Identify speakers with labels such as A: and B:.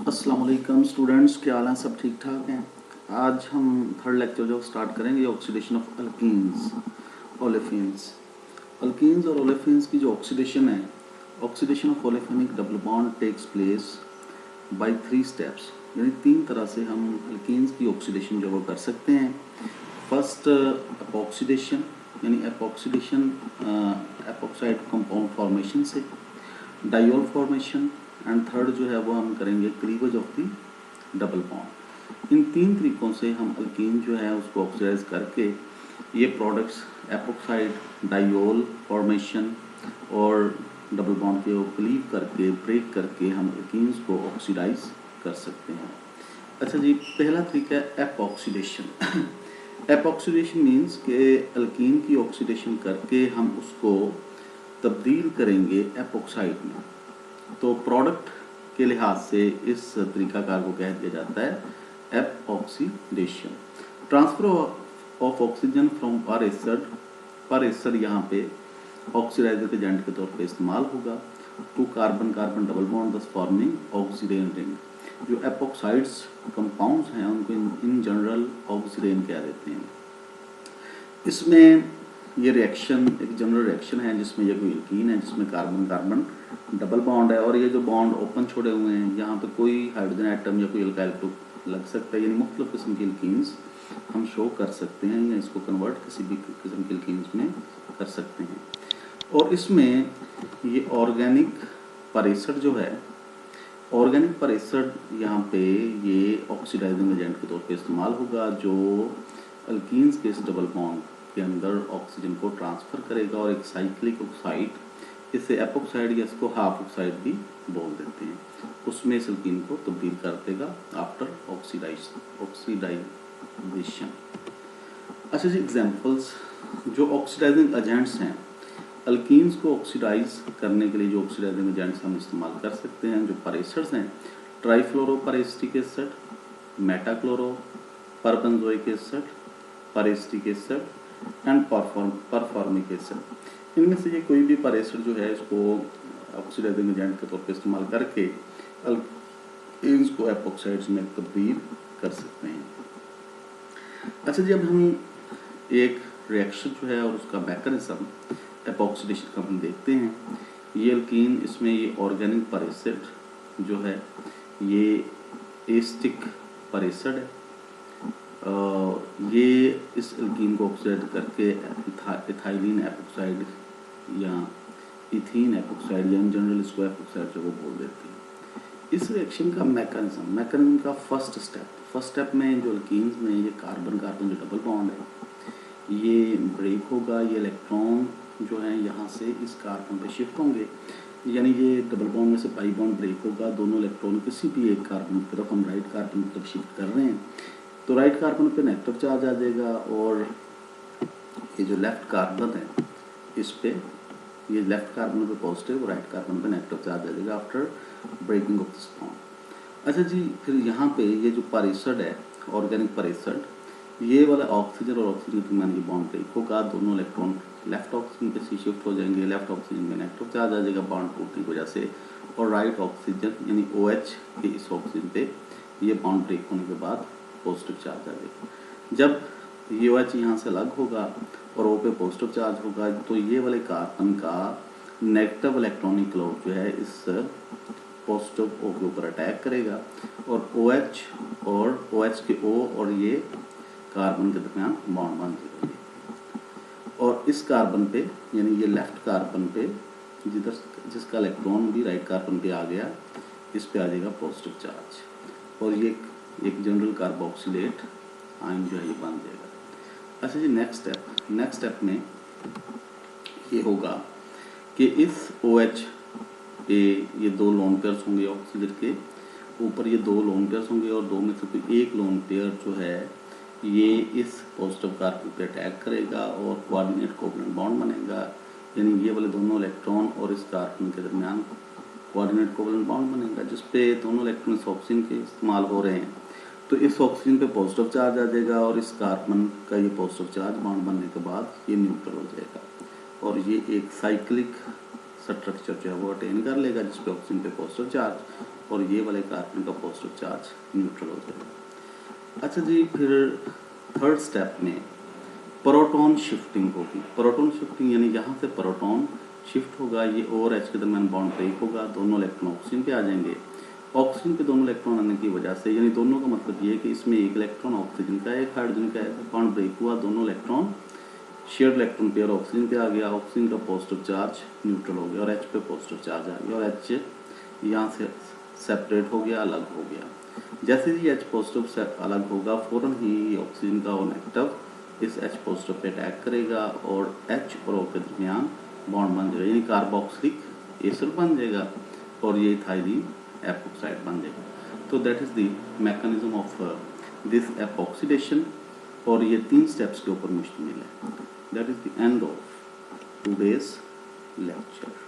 A: अस्सलाम वालेकुम स्टूडेंट्स, क्या हाल हैं? सब ठीक ठाक हैं। आज हम थर्ड लेक्चर जो स्टार्ट करेंगे oxidation of alkenes olefins. Alkenes और ओलेफिन्स की जो ऑक्सीडेशन है, oxidation of olefinic double bond takes place by 3 steps, यानी 3 तरह से हम अल्कीन्स की ऑक्सीडेशन जो वो कर सकते हैं। फर्स्ट एपॉक्सीडेशन, यानी एपॉक्सीडेशन एपॉक्साइड कंपाउंड फॉर्मेशन से, डाइऑल फॉर्मेशन, एंड थर्ड जो है वो हम करेंगे cleavage of the double bond. इन 3 तरीकों से हम अल्कीन जो है उसको ऑक्सीडाइज करके ये प्रोडक्ट्स एपॉक्साइड, डाइऑल फॉर्मेशन और डबल बॉन्ड के क्लीव करके ब्रेक करके हम अल्कीन्स को ऑक्सीडाइज कर सकते हैं। अच्छा जी, पहला तरीका है एपॉक्सीडेशन। एपॉक्सीडेशन मीन्स कि अल्कीन की ऑक्सीडेशन करके हम उसको तब्दील करेंगे एपॉक्साइड में। तो प्रोडक्ट के लिहाज से इस तरीकाकार को कह दिया जाता है एपॉक्सीडेशन। ट्रांसफर ऑफ ऑक्सीजन फ्रॉम पर एसिड यहाँ पे ऑक्सीडाइजर के एजेंट के तौर पे इस्तेमाल होगा two carbon carbon double bond thus forming oxidane ring. जो एपॉक्साइड्स कंपाउंड्स हैं उनको इन जनरल ऑक्सीडेन कह देते हैं। इसमें ये रिएक्शन एक जनरल रिएक्शन है जिसमें ये कोई अल्कीन है जिसमें कार्बन कार्बन डबल बॉन्ड है और ये जो बॉन्ड ओपन छोड़े हुए हैं यहाँ पे कोई हाइड्रोजन एटम या कोई अल्काइल ग्रुप लग सकता है, यानी मुख्तलिफ किस्म की अल्कीन्स हम शो कर सकते हैं या इसको कन्वर्ट किसी भी किस्म की अल्कीन्स में कर सकते हैं। और इसमें ये ऑर्गेनिक पर एसिड जो है, ऑर्गेनिक पर एसिड यहाँ पे ये ऑक्सीडाइजिंग एजेंट के तौर पे इस्तेमाल होगा जो अल्कीन्स के इस डबल बॉन्ड के अंदर ऑक्सीजन को ट्रांसफ़र करेगा और एक साइक्लिक ऑक्साइड, इसे एपॉक्साइड या इसको हाफ ऑक्साइड भी बोल देते हैं, उसमें इस अल्कीन को तब्दील कर देगा आफ्टर ऑक्सीडाइजेशन। अच्छा जी, एग्जांपल्स जो ऑक्सीडाइजिंग एजेंट्स हैं, अल्कीन्स को ऑक्सीडाइज करने के लिए जो ऑक्सीडाइजिंग एजेंट्स हम इस्तेमाल कर सकते हैं, जो पर एसिड्स हैं, ट्राईफ्लोरो पर एसिटिक एसिड, मेटाक्लोरो पर बेंजोइक एसिड, पर एसिटिक एसिड एंड परफॉर्मिक एसिड। इनमें से ये कोई भी पर एसिड जो है इसको ऑक्सीडाइजिंग एजेंट के तौर पे इस्तेमाल करके अल्कीन्स को एपॉक्साइड्स में तब्दील कर सकते हैं। अच्छा जी, अब हम एक रिएक्शन जो है और उसका मैकेनिज्म एपॉक्सीडेशन का हम देखते हैं। ये अल्कीन, इसमें ये ऑर्गेनिक पर एसिड जो है ये एसिटिक पर एसिड है। ये इस अल्कीन को ऑक्सीडाइज करके इथाइलिन एपॉक्साइड या इथीन एपॉक्साइड या इन जनरल इसको एपॉक्साइड जो वो बोल देते हैं। इस रिएक्शन का मैकेनिज्म का फर्स्ट स्टेप में जो अल्कीन्स में ये कार्बन कार्बन जो डबल बॉन्ड है ये ब्रेक होगा। ये इलेक्ट्रॉन जो है यहाँ से इस कार्बन पे शिफ्ट होंगे, यानी ये डबल बॉन्ड में से पाई बॉन्ड ब्रेक होगा। दोनों इलेक्ट्रॉन किसी भी एक कार्बन की तरफ, हम राइट कार्बन की तरफ शिफ्ट कर रहे हैं, तो राइट कार्बन पे नेगेटिव चार्ज आ जाएगा और ये जो लेफ्ट कार्बन है इस पे, ये लेफ्ट कार्बन पे पॉजिटिव और राइट कार्बन पे नेगेटिव चार्ज आ जाएगा after breaking of this bond. अच्छा जी, फिर यहाँ पे ये जो पर एसिड है, ऑर्गेनिक पर एसिड, ये वाला ऑक्सीजन और ऑक्सीजन के दरमियान ये बॉन्ड ब्रेक होगा। दोनों इलेक्ट्रॉन लेफ्ट ऑक्सीजन पे शिफ्ट हो जाएंगे, लेफ्ट ऑक्सीजन में नेगेटिव चार्ज आ जाएगा बॉन्ड टूटने की वजह से, और राइट ऑक्सीजन यानी OH के इस ऑक्सीजन पे ये बॉन्ड ब्रेक होने के बाद पॉजिटिव चार्ज आ जाएगा। जब ये OH यहाँ से अलग होगा और O पे पॉजिटिव चार्ज होगा, तो ये वाले कार्बन का नेगेटिव इलेक्ट्रॉनिक क्लोज जो है इस पॉजिटिव O के ऊपर अटैक करेगा और OH और OH के O और ये कार्बन के दरमियान बॉन्ड बन जाएगा। और इस कार्बन पे, यानी ये लेफ्ट कार्बन पे जिसका इलेक्ट्रॉन भी राइट कार्बन पे आ गया, इस पे आ जाएगा पॉजिटिव चार्ज और ये एक जनरल कार्बोक्सिलेट आयन जो है ये बन जाएगा। अच्छा जी, नेक्स्ट स्टेप में ये होगा कि इस OH पे ये 2 लोन पेयर्स होंगे, ऑक्सीजन के ऊपर ये 2 लोन पेयर्स होंगे और 2 में से कोई एक लोन पेयर जो है ये इस पॉजिटिव कार्बन पे अटैक करेगा और कोऑर्डिनेट कोवलेंट बॉन्ड बनेगा, यानी ये वाले दोनों इलेक्ट्रॉन और इस कार्बन के दरमियान कोऑर्डिनेट कोवलेंट बॉन्ड बनेगा, जिसपे दोनों इलेक्ट्रॉन इस ऑक्सीजन के इस्तेमाल हो रहे हैं। तो इस ऑक्सीजन पे पॉजिटिव चार्ज आ जाएगा और इस कार्बन का ये पॉजिटिव चार्ज बॉन्ड बनने के बाद ये न्यूट्रल हो जाएगा और ये एक साइक्लिक स्ट्रक्चर जो है वो अटेन कर लेगा, जिसपे ऑक्सीजन पे पॉजिटिव चार्ज और ये वाले कार्बन का पॉजिटिव चार्ज न्यूट्रल हो जाएगा। अच्छा जी, फिर थर्ड स्टेप में प्रोटॉन शिफ्टिंग होगी। प्रोटॉन शिफ्टिंग यानी यहाँ से प्रोटॉन शिफ्ट होगा, ये और एच के दरमियान बॉन्ड ब्रेक होगा, दोनों इलेक्ट्रॉन ऑक्सीजन पे आ जाएंगे। ऑक्सीजन पे दोनों इलेक्ट्रॉन आने की वजह से, यानी दोनों का मतलब ये है कि इसमें एक इलेक्ट्रॉन ऑक्सीजन का, एक हाइड्रोजन का है, बॉन्ड ब्रेक हुआ, दोनों electron share electron pair oxygen पे आ गया, ऑक्सीजन का पॉजिटिव चार्ज न्यूट्रल हो गया और एच पे पॉजिटिव चार्ज आ गया और एच यहाँ से सेपरेट हो गया, अलग हो गया। जैसे ही एच पॉजिटिव से अलग होगा, फ़ौरन ही ऑक्सीजन का और नेगेटिव इस एच पॉजिटिव पे अटैक करेगा और एच और ओ के दरमियान बॉन्ड बन जाएगा, यानी कार्बोक्सिलिक एसिड बन जाएगा और ये इथाइलिन एपॉक्साइड बन जाएगा। तो that is the mechanism of this एपॉक्सीडेशन, और ये 3 स्टेप्स के ऊपर मुश्तमिल है। That is the end of today's lecture.